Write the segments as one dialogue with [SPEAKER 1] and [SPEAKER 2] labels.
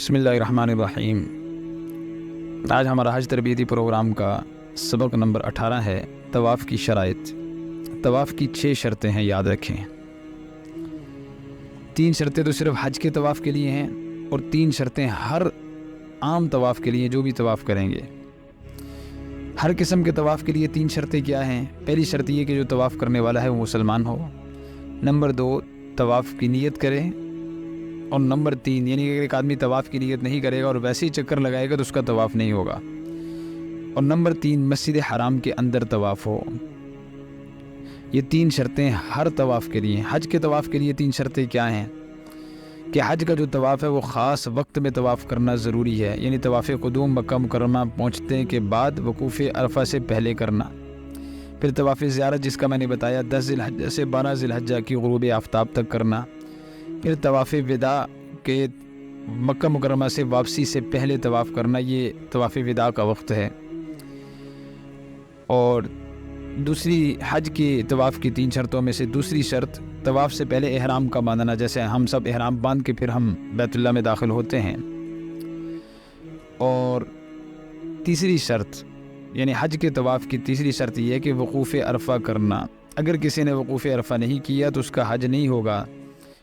[SPEAKER 1] بسم اللہ الرحمن الرحیم۔ آج ہمارا حج تربیتی پروگرام کا سبق نمبر 18 ہے طواف کی شرائط۔ طواف کی 6 شرطیں ہیں، یاد رکھیں۔ 3 شرطیں تو صرف حج کے طواف کے لیے ہیں اور 3 شرطیں ہر عام طواف کے لیے، جو بھی طواف کریں گے۔ ہر قسم کے طواف کے لیے 3 شرطیں کیا ہیں؟ پہلی شرط یہ کہ جو طواف کرنے والا ہے وہ مسلمان ہو۔ نمبر 2، طواف کی نیت کرے۔ اور نمبر 3، یعنی کہ ایک آدمی طواف کی نیت نہیں کرے گا اور ویسے ہی چکر لگائے گا تو اس کا طواف نہیں ہوگا۔ اور نمبر 3، مسجد حرام کے اندر طواف ہو۔ یہ 3 شرطیں ہر طواف کے لیے۔ حج کے طواف کے لیے 3 شرطیں کیا ہیں؟ کہ حج کا جو طواف ہے وہ خاص وقت میں طواف کرنا ضروری ہے، یعنی طواف قدوم مکہ مکرمہ پہنچنے کے بعد وقوف عرفہ سے پہلے کرنا۔ پھر طواف زیارت، جس کا میں نے بتایا 10 ذی الحجہ سے 12 ذی الحجہ کی غروب آفتاب تک کرنا۔ پھر طواف وداع کے مکہ مکرمہ سے واپسی سے پہلے طواف کرنا، یہ طواف وداع کا وقت ہے۔ اور دوسری حج کے طواف کی 3 شرطوں میں سے دوسری شرط، طواف سے پہلے احرام کا باندھنا، جیسے ہم سب احرام باندھ کے پھر ہم بیت اللہ میں داخل ہوتے ہیں۔ اور تیسری شرط، یعنی حج کے طواف کی تیسری شرط یہ ہے کہ وقوف عرفہ کرنا۔ اگر کسی نے وقوف عرفہ نہیں کیا تو اس کا حج نہیں ہوگا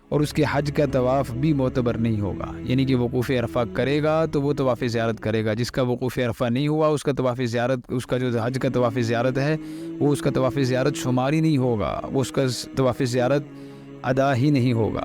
[SPEAKER 1] اور اس کے حج کا طواف بھی معتبر نہیں ہوگا، یعنی کہ وقوف عرفہ کرے گا تو وہ طواف زیارت کرے گا۔ جس کا وقوف عرفہ نہیں ہوا اس کا طواف زیارت، اس کا جو حج کا طواف زیارت ہے وہ اس کا طواف زیارت شمار ہی نہیں ہوگا، وہ اس کا طواف زیارت ادا ہی نہیں ہوگا۔